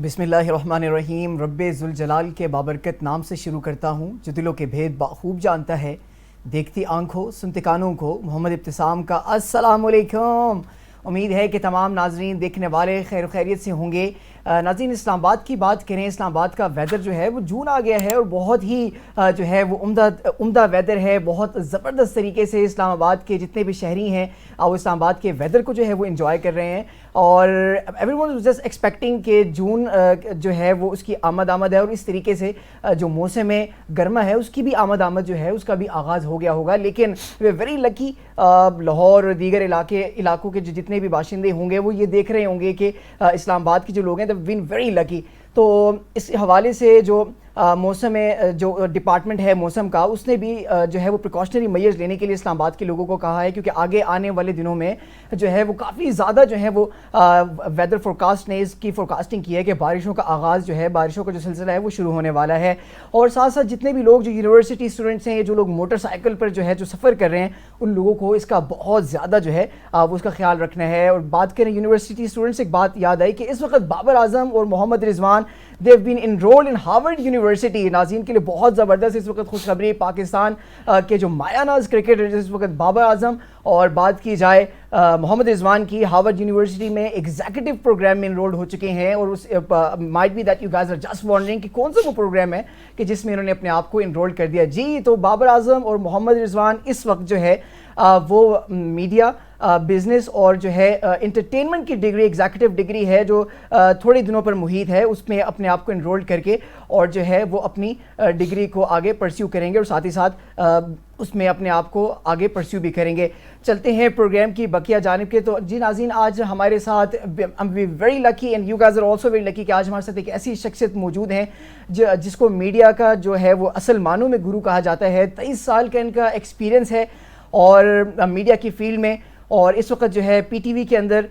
بسم اللہ الرحمن الرحیم. رب ذوالجلال کے بابرکت نام سے شروع کرتا ہوں جو دلوں کے بھید بخوب جانتا ہے. دیکھتی آنکھوں سنتے کانوں کو محمد ابتسام کا السلام علیکم. امید ہے کہ تمام ناظرین دیکھنے والے خیر و خیریت سے ہوں گے. ناظرین, اسلام آباد کی بات کریں, اسلام آباد کا ویدر جو ہے وہ جون آ گیا ہے اور بہت ہی جو ہے وہ عمدہ ویدر ہے. بہت زبردست طریقے سے اسلام آباد کے جتنے بھی شہری ہیں وہ اسلام آباد کے ویدر کو جو ہے وہ انجوائے کر رہے ہیں. اور every one was just expecting کہ جون جو ہے وہ اس کی آمد ہے اور اس طریقے سے جو موسم گرما ہے اس کی بھی آمد جو ہے اس کا بھی آغاز ہو گیا ہوگا. لیکن we are very lucky, Lahore اور دیگر علاقوں کے جتنے بھی باشندے ہوں گے وہ یہ دیکھ رہے ہوں گے کہ اسلام آباد کے جو لوگ ہیں دے بین ویری لکی. تو اس حوالے سے جو موسم جو ڈپارٹمنٹ ہے موسم کا, اس نے بھی جو ہے وہ پریکاشنری میئرز لینے کے لیے اسلام آباد کے لوگوں کو کہا ہے, کیونکہ آگے آنے والے دنوں میں جو ہے وہ کافی زیادہ جو ہے وہ ویدر فورکاسٹ نے اس کی فورکاسٹنگ کی ہے کہ بارشوں کا آغاز جو ہے, بارشوں کا جو سلسلہ ہے وہ شروع ہونے والا ہے. اور ساتھ ساتھ جتنے بھی لوگ جو یونیورسٹی اسٹوڈنٹس ہیں, جو لوگ موٹر سائیکل پر جو ہے جو سفر کر رہے ہیں, ان لوگوں کو اس کا بہت زیادہ جو ہے وہ اس کا خیال رکھنا ہے. اور بات کریں یونیورسٹی اسٹوڈنٹس, ایک بات یاد آئی کہ اس وقت بابر اعظم اور محمد رضوان they have been enrolled in Harvard university. ناظرین کے لیے بہت زبردست اس وقت خوشخبری, پاکستان کے جو مایہ ناز کرکٹر اس وقت بابر اعظم اور بات کی جائے محمد رضوان کی, ہارورڈ یونیورسٹی میں ایگزیکٹو پروگرام میں انرولڈ ہو چکے ہیں. اور اس might be that you guys are just wandering کہ کون سا وہ پروگرام ہے کہ جس میں انہوں نے اپنے آپ کو انرول کر دیا. جی, تو بابر اعظم اور محمد رضوان اس وقت جو ہے وہ میڈیا, بزنس اور جو ہے انٹرٹینمنٹ کی ڈگری, ایگزیکٹو ڈگری ہے جو تھوڑے دنوں پر محیط ہے, اس میں اپنے آپ کو انرول کر کے اور جو ہے وہ اپنی ڈگری کو آگے پرسیو کریں گے اور ساتھ ہی ساتھ اس میں اپنے آپ کو آگے پرسیو بھی کریں گے. چلتے ہیں پروگرام کی بقیہ جانب کے. تو جی ناظرین, آج ہمارے ساتھ very lucky and you guys are also very lucky کہ آج ہمارے ساتھ ایک ایسی شخصیت موجود ہیں جس کو میڈیا کا جو ہے وہ اصل معنوں میں گرو کہا جاتا ہے. 23 سال کا ان کا ایکسپیرینس ہے اور میڈیا کی فیلڈ میں, اور اس وقت جو ہے پی ٹی وی کے اندر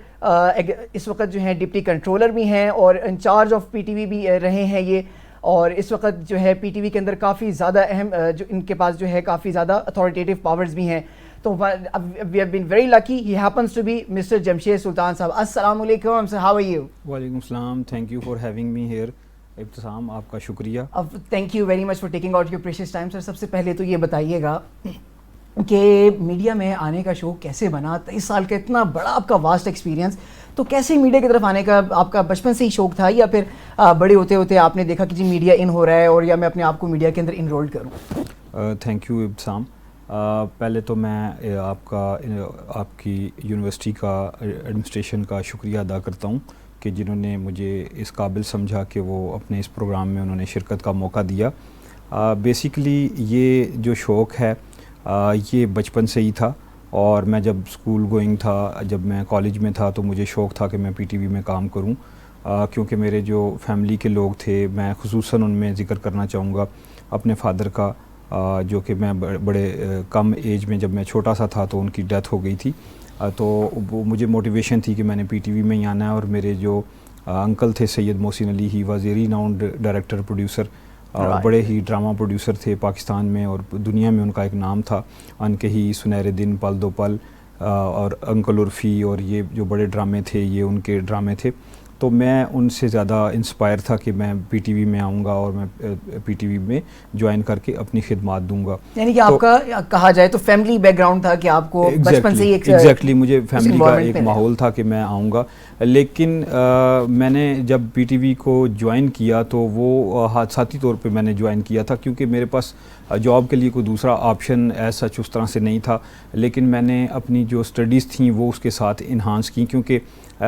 اس وقت جو ہے ڈپٹی کنٹرولر بھی ہیں اور in charge of P T V بھی رہے ہیں یہ. اور اس وقت جو ہے پی ٹی وی کے اندر کافی زیادہ اہم جو ان کے پاس جو ہے کافی زیادہ اتھارٹیٹیو پاورز بھی ہیں. تو we have been very lucky, he happens to be mister Jamshed Sultan صاحب. السلام علیکم سر, ہاؤ آر یو؟ وعلیکم السلام, thank you for having me here. Ibtisam, آپ کا شکریہ. Thank you very much for taking out your precious time. Sir, سب سے پہلے تو یہ بتائیے گا کہ میڈیا میں آنے کا شوق کیسے بنا؟ 23 سال کا اتنا بڑا آپ کا واسٹ ایکسپیرینس, تو کیسے میڈیا کی طرف آنے کا آپ کا بچپن سے ہی شوق تھا یا پھر بڑے ہوتے ہوتے آپ نے دیکھا کہ جی میڈیا ان ہو رہا ہے اور یا میں اپنے آپ کو میڈیا کے اندر انرول کروں؟ Thank you Ibtisam. پہلے تو میں آپ کی یونیورسٹی کا ایڈمنسٹریشن کا شکریہ ادا کرتا ہوں کہ جنہوں نے مجھے اس قابل سمجھا کہ وہ اپنے اس پروگرام میں انہوں نے شرکت کا موقع دیا. بیسیکلی یہ جو شوق ہے یہ بچپن سے ہی تھا, اور میں جب اسکول گوئنگ تھا, جب میں کالج میں تھا تو مجھے شوق تھا کہ میں پی ٹی وی میں کام کروں, کیونکہ میرے جو فیملی کے لوگ تھے, میں خصوصاً ان میں ذکر کرنا چاہوں گا اپنے فادر کا, جو کہ میں بڑے کم ایج میں, جب میں چھوٹا سا تھا تو ان کی ڈیتھ ہو گئی تھی. تو وہ مجھے موٹیویشن تھی کہ میں نے پی ٹی وی میں ہی آنا ہے. اور میرے جو انکل تھے Syed Mohsin Ali, he was a renowned director producer, بڑے ہی ڈرامہ پروڈیوسر تھے پاکستان میں اور دنیا میں ان کا ایک نام تھا. ان کے ہی سنہرے دن, پل دو پل اور انکل عرفی, اور یہ جو بڑے ڈرامے تھے یہ ان کے ڈرامے تھے. تو میں ان سے زیادہ انسپائر تھا کہ میں پی ٹی وی میں آؤں گا اور میں پی ٹی وی میں جوائن کر کے اپنی خدمات دوں گا. یعنی کہ آپ کا کہا جائے تو فیملی بیک گراؤنڈ تھا کہ آپ کو بچپن سے ہی ایگزیکٹلی مجھے فیملی کا ایک ماحول تھا کہ میں آؤں گا. لیکن میں نے جب پی ٹی وی کو جوائن کیا تو وہ حادثاتی طور پہ میں نے جوائن کیا تھا, کیونکہ میرے پاس جاب کے لیے کوئی دوسرا آپشن ایز سچ اس طرح سے نہیں تھا. لیکن میں نے اپنی جو اسٹڈیز تھیں وہ اس کے ساتھ انہانس کی, کیونکہ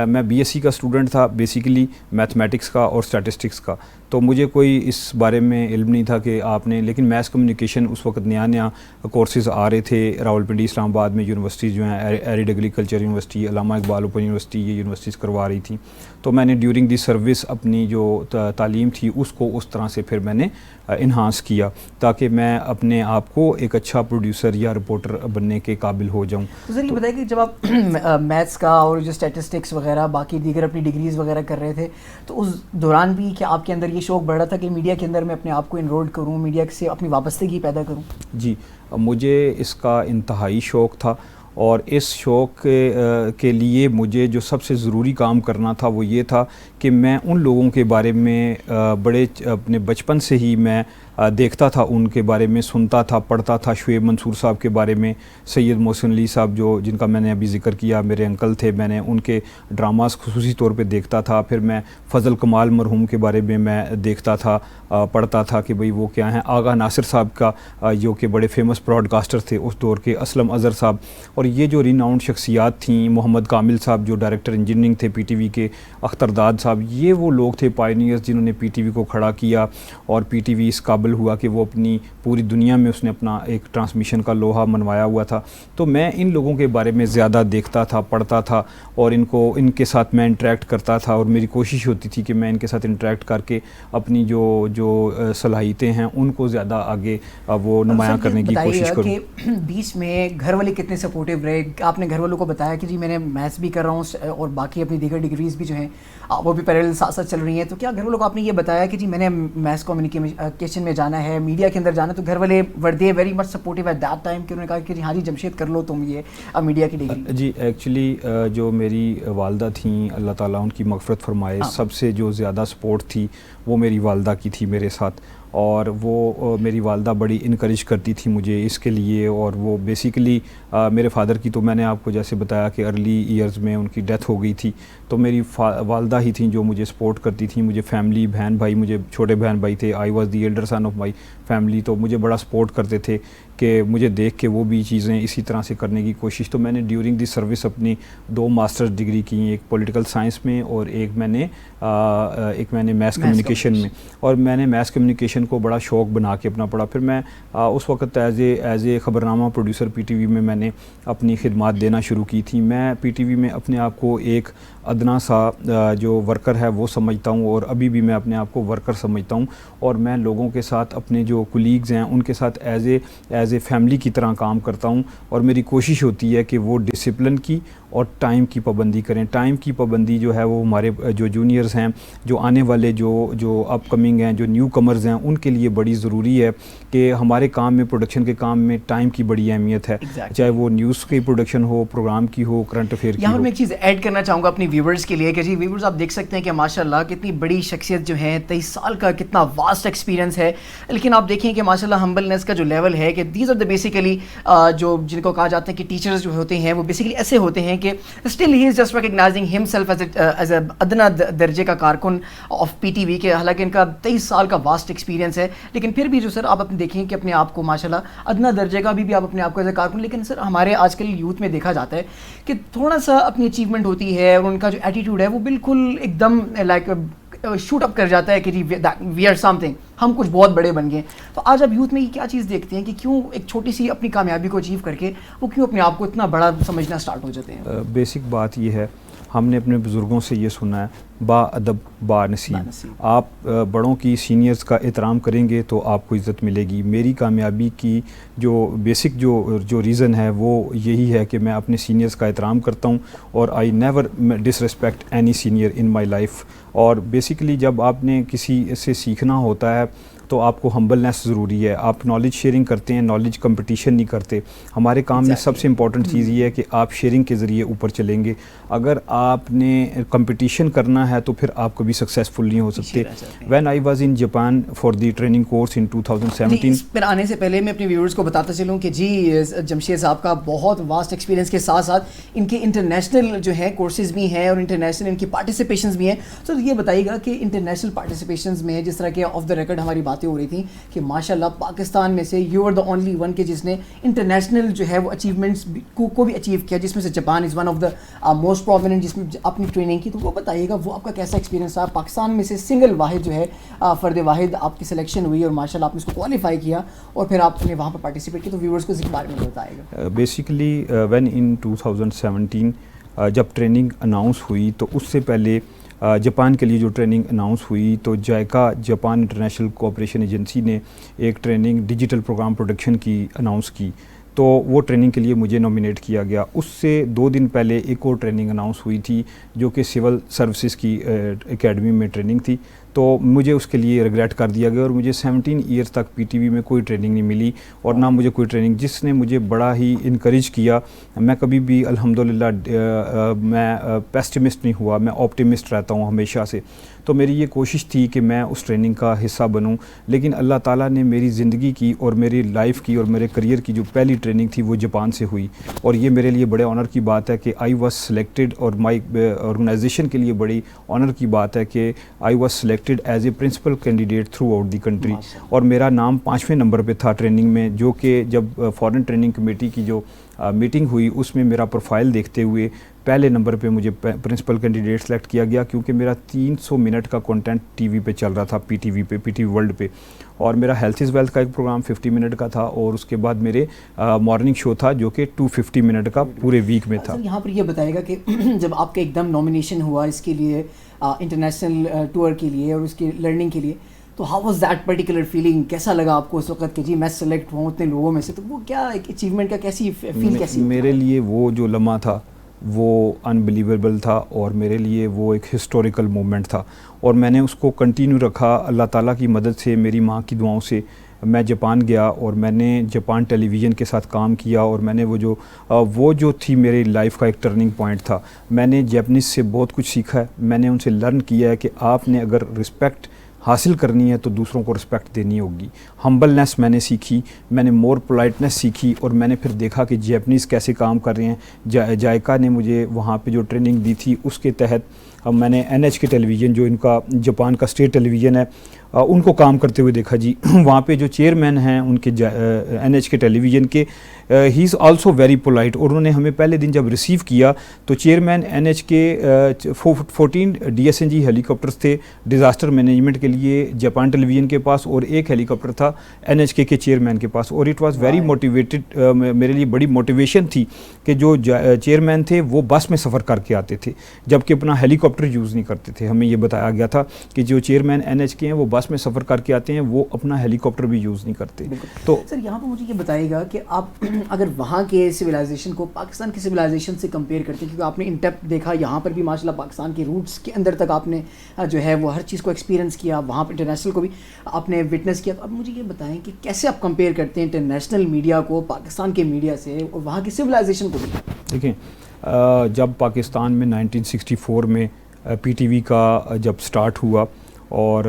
میں بی ایس سی کا اسٹوڈنٹ تھا بیسیکلی, میتھمیٹکس کا اور اسٹیٹسٹکس کا. تو مجھے کوئی اس بارے میں علم نہیں تھا کہ آپ نے, لیکن میس کمیونیکیشن اس وقت نیا کورسز آ رہے تھے راولپنڈی, اسلام آباد میں یونیورسٹیز جو ہیں, ایریڈ ایگریکلچر یونیورسٹی, علامہ اقبال اوپن یونیورسٹی, یہ یونیورسٹیز کروا رہی تھیں. تو میں نے ڈیورنگ دی سروس اپنی جو تعلیم تھی اس کو اس طرح سے پھر میں نے انہانس کیا تاکہ میں اپنے آپ کو ایک اچھا پروڈیوسر یا رپورٹر بننے کے قابل ہو جاؤں. تو سر یہ بتائیں کہ جب آپ میتھس کا اور جو اسٹیٹسٹکس وغیرہ باقی دیگر اپنی ڈگریز وغیرہ کر رہے تھے, تو اس دوران بھی کیا آپ کے اندر یہ شوق بڑھ رہا تھا کہ میڈیا کے اندر میں اپنے آپ کو انرول کروں, میڈیا سے اپنی وابستگی پیدا کروں؟ جی, مجھے اس کا انتہائی شوق تھا. اور اس شوق کے لیے مجھے جو سب سے ضروری کام کرنا تھا وہ یہ تھا کہ میں ان لوگوں کے بارے میں بڑے اپنے بچپن سے ہی میں دیکھتا تھا، ان کے بارے میں سنتا تھا، پڑھتا تھا. شعیب منصور صاحب کے بارے میں، سید محسن علی صاحب جن کا میں نے ابھی ذکر کیا، میرے انکل تھے، میں نے ان کے ڈراماز خصوصی طور پہ دیکھتا تھا. پھر میں فضل کمال مرحوم کے بارے میں دیکھتا تھا، پڑھتا تھا کہ بھئی وہ کیا ہیں. آغا ناصر صاحب کا جو کہ بڑے فیمس براڈ کاسٹر تھے اس دور کے، اسلم اظہر صاحب، اور یہ جو ریناؤنڈ شخصیات تھیں، محمد کامل صاحب جو ڈائریکٹر انجینئرنگ تھے پی ٹی وی کے، اختر داد صاحب، یہ وہ لوگ تھے پائنیئرز جنہوں نے پی ٹی وی کو کھڑا کیا، اور پی ٹی وی اس قابل ہوا کہ وہ اپنی پوری دنیا میں اس نے اپنا ایک ٹرانسمیشن کا لوہا منوایا ہوا تھا. تو میں ان لوگوں کے بارے میں زیادہ دیکھتا تھا، پڑھتا تھا، اور ان کے ساتھ میں انٹریکٹ کرتا تھا، اور میری کوشش ہوتی تھی کہ میں ان کے ساتھ انٹریکٹ کر کے اپنی جو صلاحیتیں ہیں ان کو زیادہ آگے وہ نمایاں کرنے کی کوشش کروں. کہ بیچ میں گھر والے کتنے سپورٹیو رہے؟ آپ نے گھر والوں کو بتایا کہ جی میں نے میتھس بھی کر رہا ہوں اور باقی اپنی دیگر ڈگریز بھی جو ہیں وہ بھی پیرالل ساتھ ساتھ چل رہی ہیں، تو کیا گھر والوں کو آپ نے یہ بتایا کہ جی میں نے میس کمیونیکیشن میں جانا ہے، میڈیا کے اندر جانا ہے؟ تو گھر والے were they very much supportive at that time کہ انہوں نے کہا کہ جی ہاں جی جمشید کر لو تم یہ میڈیا کی ڈگری؟ جی ایکچولی جو میری والدہ تھیں، اللہ تعالیٰ ان کی مغفرت فرمائے، سب سے جو زیادہ سپورٹ تھی وہ میری والدہ کی تھی میرے ساتھ. اور وہ میری والدہ بڑی انکریج کرتی تھی مجھے اس کے لیے. اور وہ بیسیکلی میرے فادر کی تو میں نے آپ کو جیسے بتایا کہ ارلی ایئرز میں ان کی ڈیتھ ہو گئی تھی، تو میری والدہ ہی تھیں جو مجھے سپورٹ کرتی تھیں. مجھے فیملی، بہن بھائی، مجھے چھوٹے بہن بھائی تھے، I was the elder son of my family, تو مجھے بڑا سپورٹ کرتے تھے کہ مجھے دیکھ کے وہ بھی چیزیں اسی طرح سے کرنے کی کوشش. تو میں نے ڈیورنگ دی سروس اپنی 2 ماسٹرز ڈگری کی، ایک پولیٹیکل سائنس میں اور ایک میں نے میس کمیونیکیشن میں. اور میں نے میس کمیونیکیشن کو بڑا شوق بنا کے اپنا پڑھا. پھر میں اس وقت as a Khabarnama producer P T V میں نے اپنی خدمات دینا شروع کی تھی. میں پی ٹی وی میں اپنے آپ کو ایک ادنا سا جو ورکر ہے وہ سمجھتا ہوں، اور ابھی بھی میں اپنے آپ کو ورکر سمجھتا ہوں. اور میں لوگوں کے ساتھ، اپنے جو کولیگز ہیں ان کے ساتھ ایز اے فیملی کی طرح کام کرتا ہوں. اور میری کوشش ہوتی ہے کہ وہ ڈسپلن کی اور ٹائم کی پابندی کریں. ٹائم کی پابندی جو ہے وہ ہمارے جو جونیئرز ہیں، جو آنے والے جو اپ کمنگ ہیں، جو نیو کمرز ہیں، ان کے لیے بڑی ضروری ہے کہ ہمارے کام میں، پروڈکشن کے کام میں ٹائم کی بڑی اہمیت ہے. چاہے وہ نیوز کی پروڈکشن ہو، پروگرام کی ہو، کرنٹ افیئر کی ہو. یہاں میں ایک چیز ایڈ کرنا چاہوں گا اپنی ویورز کے لیے کہ جی ویورز آپ دیکھ سکتے ہیں کہ ماشاءاللہ کتنی بڑی شخصیت جو ہے، 23 سال کا کتنا واسٹ ایکسپیرینس ہے، لیکن آپ دیکھیں کہ ماشاءاللہ ہمبلنس کا جو لیول ہے کہ دیز آر دا بیسیکلی جو جن کو کہا جاتا ہے کہ ٹیچرز جو ہوتے ہیں وہ بیسیکلی ایسے ہوتے ہیں کہ still he is just recognising himself as a ادنا درجے کا کارکن آف پی ٹی وی کے. حالانکہ ان کا 23 سال کا واسٹ ایکسپیرینس ہے، لیکن پھر بھی جو سر آپ اپنے دیکھیں کہ اپنے آپ کو ماشاءاللہ ادنا درجے کا بھی آپ اپنے آپ کو ایز اے کارکن. لیکن سر ہمارے آج کل یوتھ میں دیکھا جاتا ہے کہ تھوڑا سا اپنی اچیومنٹ ہوتی ہے اور ان کا جو ایٹیٹیوڈ ہے وہ بالکل ایک دم لائک شوٹ اپ کر جاتا ہے کہ جی وی آر سم تھنگ، ہم کچھ بہت بڑے بن گئے. تو آج آپ یوتھ میں یہ کیا چیز دیکھتے ہیں کہ کیوں ایک چھوٹی سی اپنی کامیابی کو اچیو کر کے وہ کیوں اپنے آپ کو اتنا بڑا سمجھنا اسٹارٹ ہو جاتے ہیں؟ بیسک بات یہ ہے، ہم نے اپنے بزرگوں سے یہ سنا ہے، با ادب با نصیب. آپ بڑوں کی، سینئرز کا احترام کریں گے تو آپ کو عزت ملے گی. میری کامیابی کی جو بیسک جو ریزن ہے وہ یہی ہے کہ میں اپنے سینئرز کا احترام کرتا ہوں، اور I never disrespect any senior in my life. اور بیسکلی جب آپ نے کسی سے سیکھنا ہوتا ہے تو آپ کو ہمبلنس ضروری ہے. آپ نالج شیئرنگ کرتے ہیں، نالج کمپٹیشن نہیں کرتے. ہمارے کام میں سب سے امپورٹنٹ چیز یہ ہے کہ آپ شیئرنگ کے ذریعے اوپر چلیں گے. اگر آپ نے کمپٹیشن کرنا ہے تو پھر آپ کبھی سکسیزفل نہیں ہو سکتے. When I was in Japan for the training course in 2017. پھر آنے سے پہلے میں اپنے ویورز کو بتاتا چلوں کہ جی جمشید صاحب کا بہت واسٹ ایکسپیرینس کے ساتھ ساتھ ان کے انٹرنیشنل جو ہے کورسز بھی ہیں اور انٹرنیشنل ان کی پارٹیسپیشنز بھی ہیں. تو یہ بتائیے گا کہ انٹرنیشنل پارٹیسپیشنز میں جس طرح کہ آف دا ریکارڈ ہماری باتیں ہو رہی تھیں کہ ماشاءاللہ پاکستان میں سے you are the only one کہ جس نے انٹرنیشنل جو ہے وہ اچیومنٹس کو بھی اچیو کیا، جس میں سے Japan is one of the most prominent جس میں اپنی ٹریننگ کی. تو وہ بتائیے گا وہ آپ کا کیسا ایکسپیرینس تھا؟ پاکستان میں سے سنگل واحد جو ہے فرد واحد آپ کی سلیکشن ہوئی اور ماشاءاللہ آپ نے اس کو کوالیفائی کیا اور پھر آپ نے وہاں پر پارٹیسپیٹ کیا. تو ویورز کو اس کے بارے میں بتائے گا. بیسیکلی وین ان 2017 جب ٹریننگ اناؤنس ہوئی تو اس سے پہلے جاپان کے لیے جو ٹریننگ اناؤنس ہوئی تو جائکا جاپان انٹرنیشنل کوآپریشن ایجنسی نے ایک ٹریننگ ڈیجیٹل پروگرام پروڈکشن کی اناؤنس کی. تو وہ ٹریننگ کے لیے مجھے نومینیٹ کیا گیا. اس سے 2 دن پہلے ایک اور ٹریننگ اناؤنس ہوئی تھی جو کہ سول سروسز کی اکیڈمی میں ٹریننگ تھی. تو مجھے اس کے لیے ریگریٹ کر دیا گیا اور مجھے 17 ایئرس تک پی ٹی وی میں کوئی ٹریننگ نہیں ملی اور نہ مجھے کوئی ٹریننگ، جس نے مجھے بڑا ہی انکریج کیا. میں کبھی بھی الحمدللہ میں پیسٹمسٹ نہیں ہوا، میں آپٹیمسٹ رہتا ہوں ہمیشہ سے. تو میری یہ کوشش تھی کہ میں اس ٹریننگ کا حصہ بنوں، لیکن اللہ تعالیٰ نے میری زندگی کی اور میری لائف کی اور میرے کریئر کی جو پہلی ٹریننگ تھی وہ جاپان سے ہوئی. اور یہ میرے لیے بڑے آنر کی بات ہے کہ آئی واز سلیکٹڈ، اور مائی آرگنائزیشن کے لیے بڑی آنر کی بات ہے کہ I was selected as a principle candidate through out the country. اور میرا نام 5ویں نمبر پہ تھا ٹریننگ میں، جو کہ جب فارن ٹریننگ کمیٹی کی جو میٹنگ ہوئی اس میں میرا پروفائل دیکھتے ہوئے پہلے نمبر پہ مجھے پرنسپل کینڈیڈیٹ سلیکٹ کیا گیا، کیونکہ میرا 300 منٹ کا کنٹینٹ ٹی وی پہ چل رہا تھا، پی ٹی وی پہ، پی ٹی وی ورلڈ پہ. اور میرا ہیلتھ از ویلتھ کا ایک پروگرام 50 منٹ کا تھا، اور اس کے بعد میرے مارننگ شو تھا جو کہ 250 منٹ کا پورے ویک میں تھا. یہاں پر یہ بتائے گا کہ جب آپ کا ایک دم نامینیشن ہوا اس کے لیے انٹرنیشنل ٹور کے لیے اور اس کی لرننگ کے لیے، تو how was that particular feeling? کیسا لگا آپ کو اس وقت کہ جی میں سلیکٹ ہوں اتنے لوگوں میں سے؟ تو وہ کیا ایک اچیومنٹ کا کیسی فیل کیسی؟ میرے لیے وہ جو لمحہ تھا وہ انبلیویبل تھا، اور میرے لیے وہ ایک ہسٹوریکل مومنٹ تھا، اور میں نے اس کو کنٹینیو رکھا. اللہ تعالیٰ کی مدد سے، میری ماں کی دعاؤں سے میں جاپان گیا اور میں نے جاپان ٹیلی ویژن کے ساتھ کام کیا، اور میں نے وہ جو تھی میری لائف کا ایک ٹرننگ پوائنٹ تھا. میں نے جیپنیز سے بہت کچھ سیکھا ہے، میں نے ان سے لرن کیا ہے کہ آپ نے اگر رسپیکٹ حاصل کرنی ہے تو دوسروں کو رسپیکٹ دینی ہوگی. ہمبلنس میں نے سیکھی، میں نے مور پولائٹنس سیکھی، اور میں نے پھر دیکھا کہ جیپنیز کیسے کام کر رہے ہیں. جائکا نے مجھے وہاں پہ جو ٹریننگ دی تھی اس کے تحت میں نے NHK ٹیلی ویژن، جو ان کا جاپان کا اسٹیٹ ٹیلی ویژن ہے، ان کو کام کرتے ہوئے دیکھا. جی وہاں پہ جو چیئرمین ہیں ان کے NHK ٹیلی ویژن کے، ہی از آلسو ویری پولائٹ. اور انہوں نے ہمیں پہلے دن جب ریسیو کیا تو چیئرمین NHK 14 DSNG ہیلی کاپٹرز تھے ڈیزاسٹر مینجمنٹ کے لیے جاپان ٹیلی ویژن کے پاس، اور ایک ہیلی کاپٹر تھا NHK کے چیئرمین کے پاس. اور اٹ واز ویری موٹیویٹڈ، میرے لیے بڑی موٹیویشن تھی کہ جو چیئرمین تھے وہ بس میں سفر کر کے آتے تھے، جبکہ اپنا ہیلی کاپٹر یوز نہیں کرتے تھے. ہمیں یہ بتایا گیا تھا کہ جو چیئرمین NHK ہیں وہ بس میں سفر کر کے آتے ہیں، وہ اپنا ہیلی کاپٹر بھی یوز نہیں کرتے. تو سر یہاں پہ مجھے یہ بتائے گا کہ آپ اگر وہاں کے سویلائزیشن کو پاکستان کی سویلائزیشن سے کمپیئر کرتے ہیں، کیونکہ آپ نے ان ڈیپتھ دیکھا، یہاں پر بھی ماشاءاللہ پاکستان کے روٹس کے اندر تک آپ نے جو ہے وہ ہر چیز کو ایکسپیرینس کیا، وہاں پہ انٹرنیشنل کو بھی آپ نے وٹنس کیا. تو اب مجھے یہ بتائیں کہ کیسے آپ کمپیئر کرتے ہیں انٹرنیشنل میڈیا کو پاکستان کے میڈیا سے اور وہاں کی سویلائزیشن کو بھی؟ دیکھیں، جب پاکستان میں 1964 میں پی ٹی وی کا جب سٹارٹ ہوا، اور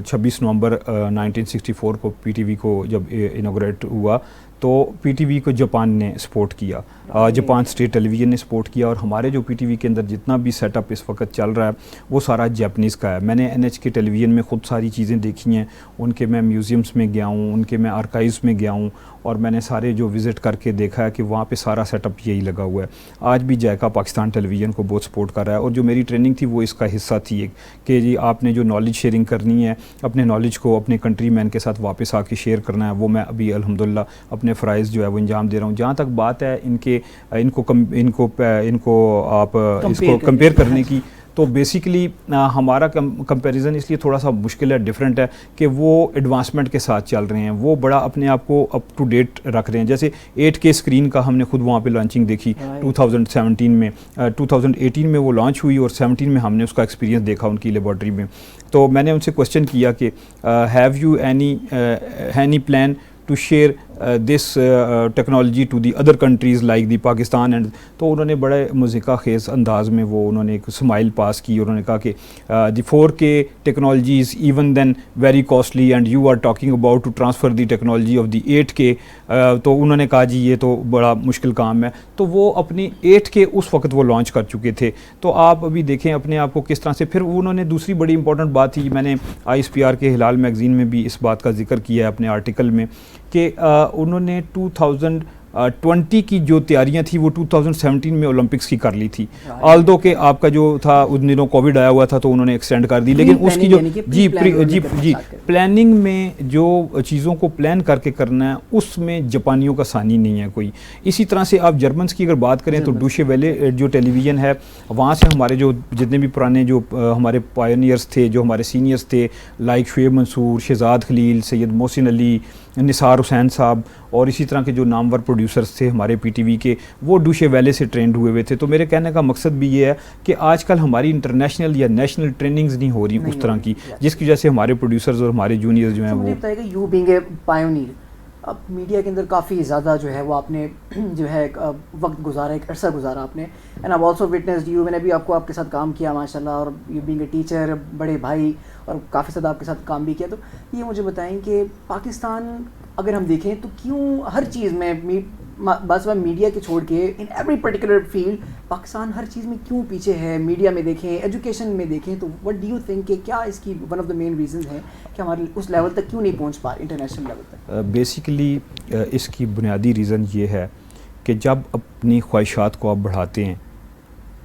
26 نومبر 1964 کو پی ٹی وی کو جب انوگریٹ ہوا تو پی ٹی وی کو جاپان نے سپورٹ کیا، جاپان اسٹیٹ ٹیلی ویژن نے سپورٹ کیا. اور ہمارے جو پی ٹی وی کے اندر جتنا بھی سیٹ اپ اس وقت چل رہا ہے وہ سارا جیپنیز کا ہے. میں نے NHK ٹیلی ویژن میں خود ساری چیزیں دیکھی ہیں، ان کے میں میوزیمس میں گیا ہوں، ان کے میں آرکائیوز میں گیا ہوں، اور میں نے سارے جو وزٹ کر کے دیکھا ہے کہ وہاں پہ سارا سیٹ اپ یہی لگا ہوا ہے. آج بھی جائکا پاکستان ٹیلی ویژن کو بہت سپورٹ کر رہا ہے، اور جو میری ٹریننگ تھی وہ اس کا حصہ تھی ایک کہ جی آپ نے جو نالج شیئرنگ کرنی ہے، اپنے نالج کو اپنے کنٹری مین کے ساتھ واپس آ کے شیئر کرنا ہے. وہ میں ابھی الحمدللہ اپنے فرائض جو ہے وہ انجام دے رہا ہوں. جہاں تک بات ہے ان کو آپ اس کو کمپیئر کرنے کی، تو بیسیکلی ہمارا کمپیریزن اس لیے تھوڑا سا مشکل ہے، ڈیفرنٹ ہے کہ وہ ایڈوانسمنٹ کے ساتھ چل رہے ہیں، وہ بڑا اپنے آپ کو اپ ٹو ڈیٹ رکھ رہے ہیں. جیسے 8K اسکرین کا ہم نے خود وہاں پہ لانچنگ دیکھی 2017 میں، 2018 میں وہ لانچ ہوئی، اور 17 میں ہم نے اس کا ایکسپیرینس دیکھا ان کی لیبارٹری میں. تو میں نے ان سے کوشچن کیا کہ have you any plan to share this technology to the other countries like the Pakistan and. تو انہوں نے بڑے مذاقہ خیز انداز میں انہوں نے ایک اسمائل پاس کی، اور انہوں نے کہا کہ the 4K technology is even then very costly and you are talking about to transfer the technology of the 8K. تو انہوں نے کہا جی یہ تو بڑا مشکل کام ہے. تو وہ اپنی 8K اس وقت وہ لانچ کر چکے تھے. تو آپ ابھی دیکھیں اپنے آپ کو کس طرح سے. پھر انہوں نے دوسری بڑی امپورٹنٹ بات تھی، میں نے ISPR کے ہلال میگزین میں بھی اس بات کا ذکر کیا ہے اپنے آرٹیکل میں، کہ انہوں نے 2020 کی جو تیاریاں تھیں وہ 2017 میں اولمپکس کی کر لی تھی. آلدو کہ آپ کا جو تھا ان دنوں کووڈ آیا ہوا تھا تو انہوں نے ایکسٹینڈ کر دی، لیکن اس کی جو جی پلاننگ میں جو چیزوں کو پلان کر کے کرنا ہے اس میں جاپانیوں کا ثانی نہیں ہے کوئی. اسی طرح سے آپ جرمنس کی اگر بات کریں تو ڈوشے ویلے جو ٹیلی ویژن ہے، وہاں سے ہمارے جو جتنے بھی پرانے جو ہمارے پائنیئرس تھے، جو ہمارے سینئرس تھے، لائک شعیب منصور، شہزاد خلیل، سید محسن علی، نثار حسین صاحب اور اسی طرح کے جو نامور پروڈیوسرز تھے ہمارے پی ٹی وی کے, وہ ڈوشے ویلے سے ٹرینڈ ہوئے تھے. تو میرے کہنے کا مقصد بھی یہ ہے کہ آج کل ہماری انٹرنیشنل یا نیشنل ٹریننگز نہیں ہو رہی اس طرح کی, جس کی وجہ سے ہمارے پروڈیوسرز اور ہمارے جونیئرز جو ہیں وہ یو بینگ اے پائونیئر, اب میڈیا کے اندر کافی زیادہ جو ہے وہ آپ نے جو ہے وقت گزارا, ایک عرصہ گزارا آپ نے, and I also witnessed you, میں نے بھی آپ کے ساتھ کام کیا ماشاء اللہ, اور یو بینگ اے ٹیچر, بڑے بھائی, اور کافی زیادہ آپ کے ساتھ کام بھی کیا. تو یہ مجھے بتائیں کہ پاکستان اگر ہم دیکھیں تو کیوں ہر چیز میں بس میڈیا کے چھوڑ کے in every particular field Pakistan ہر چیز میں کیوں پیچھے ہے؟ میڈیا میں دیکھیں, ایجوکیشن میں دیکھیں, تو وٹ ڈو یو تھنک کہ کیا اس کی one of the main reasons ہیں کہ ہمارے اس لیول تک کیوں نہیں پہنچ پا رہے انٹرنیشنل لیول تک؟ بیسیکلی اس کی بنیادی ریزن یہ ہے کہ جب اپنی خواہشات کو آپ بڑھاتے ہیں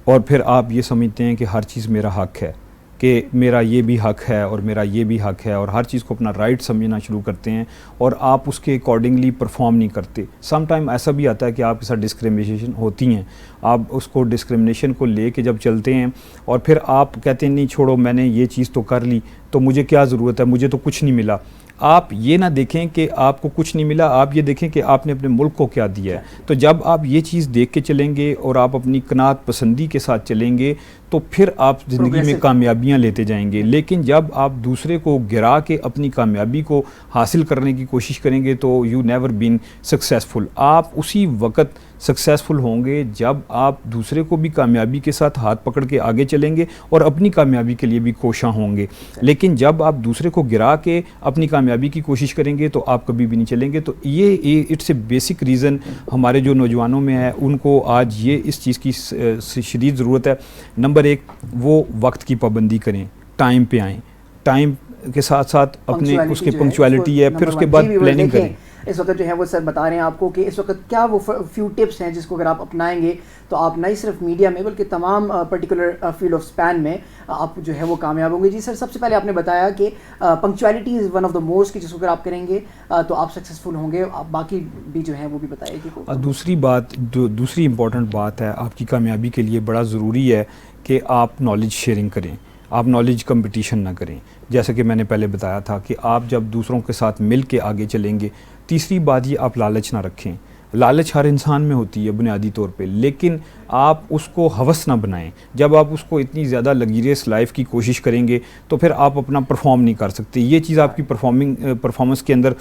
اور پھر آپ یہ سمجھتے ہیں کہ ہر چیز میرا حق ہے, کہ میرا یہ بھی حق ہے اور میرا یہ بھی حق ہے, اور ہر چیز کو اپنا رائٹ سمجھنا شروع کرتے ہیں اور آپ اس کے اکارڈنگلی پرفارم نہیں کرتے. سم ٹائم ایسا بھی آتا ہے کہ آپ کے ساتھ ڈسکریمنیشن ہوتی ہیں, آپ اس کو ڈسکریمنیشن کو لے کے جب چلتے ہیں اور پھر آپ کہتے ہیں نہیں چھوڑو میں نے یہ چیز تو کر لی تو مجھے کیا ضرورت ہے, مجھے تو کچھ نہیں ملا. آپ یہ نہ دیکھیں کہ آپ کو کچھ نہیں ملا, آپ یہ دیکھیں کہ آپ نے اپنے ملک کو کیا دیا ہے. تو جب آپ یہ چیز دیکھ کے چلیں گے اور آپ اپنی قناعت پسندی کے ساتھ چلیں گے تو پھر آپ زندگی میں کامیابیاں لیتے جائیں گے. لیکن جب آپ دوسرے کو گرا کے اپنی کامیابی کو حاصل کرنے کی کوشش کریں گے تو یو نیور بین سکسیزفل. آپ اسی وقت سکسیزفل ہوں گے جب آپ دوسرے کو بھی کامیابی کے ساتھ ہاتھ پکڑ کے آگے چلیں گے اور اپنی کامیابی کے لیے بھی کوشاں ہوں گے. لیکن جب آپ دوسرے کو گرا کے اپنی کامیابی کی کوشش کریں گے تو آپ کبھی بھی نہیں چلیں گے. تو یہ اٹس اے بیسک ریزن ہمارے جو نوجوانوں میں ہے ان کو آج یہ اس چیز کی شدید ضرورت ہے. نمبر ایک, وہ وقت کی پابندی کریں, ٹائم پہ آئیں, ٹائم کے ساتھ ساتھ اپنے اس کے پنکچویلٹی ہے, پھر اس کے بعد پلاننگ کریں. اس وقت جو ہے وہ سر بتا رہے ہیں آپ کو کہ اس وقت کیا وہ فیو ٹپس ہیں جس کو اگر آپ اپنائیں گے تو آپ نہ صرف میڈیا میں بلکہ تمام پرٹیکولر فیلڈ آف اسپین میں آپ جو ہے وہ کامیاب ہوں گے. جی سر, سب سے پہلے آپ نے بتایا کہ punctuality is one of the most, کہ جس کو اگر آپ کریں گے تو آپ سکسیزفل ہوں گے. آپ باقی بھی جو ہیں وہ بھی بتائیے کہ دوسری بات, جو دوسری امپورٹنٹ بات ہے آپ کی کامیابی کے لیے بڑا ضروری ہے کہ آپ نالج شیئرنگ کریں, آپ نالج کمپٹیشن نہ کریں. جیسا کہ میں نے پہلے بتایا تھا کہ آپ جب دوسروں کے ساتھ مل کے آگے چلیں گے. تیسری بات یہ, آپ لالچ نہ رکھیں. لالچ ہر انسان میں ہوتی ہے بنیادی طور پہ, لیکن آپ اس کو ہوس نہ بنائیں. جب آپ اس کو اتنی زیادہ لگژریس لائف کی کوشش کریں گے تو پھر آپ اپنا پرفارم نہیں کر سکتے. یہ چیز آپ کی پرفارمنس کے اندر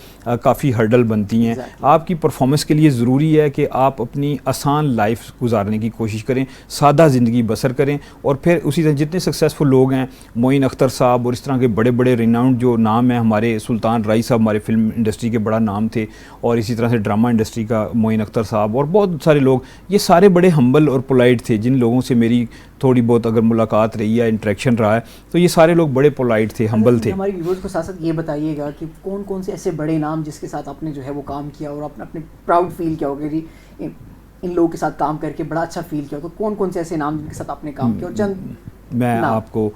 کافی ہرڈل بنتی ہیں. آپ کی پرفارمنس کے لیے ضروری ہے کہ آپ اپنی آسان لائف گزارنے کی کوشش کریں, سادہ زندگی بسر کریں. اور پھر اسی طرح جتنے سکسیزفل لوگ ہیں, معین اختر صاحب اور اس طرح کے بڑے بڑے ریناؤنڈ جو نام ہیں, ہمارے سلطان رائی صاحب ہمارے فلم انڈسٹری کے بڑا نام تھے, اور اسی طرح سے ڈرامہ انڈسٹری کا معین اختر صاحب اور بہت سارے لوگ, یہ سارے بڑے ہمبل اور پولائٹ تھے. جن لوگوں سے میری تھوڑی بہت اگر ملاقات رہی ہے, انٹریکشن رہا ہے, تو یہ سارے لوگ بڑے پولائٹ تھے, ہمبل تھے. ہماری ویورز کو ساتھ ساتھ یہ بتائیے گا کہ کون کون سے ایسے بڑے نام جس کے ساتھ آپ نے جو ہے وہ کام کیا اور اپنے پراؤڈ فیل کیا ہوگا, جی ان لوگوں کے ساتھ کام کر کے بڑا اچھا فیل کیا, تو کون کون سے ایسے نام جن کے ساتھ آپ نے کام کیا؟ اور چند میں آپ کو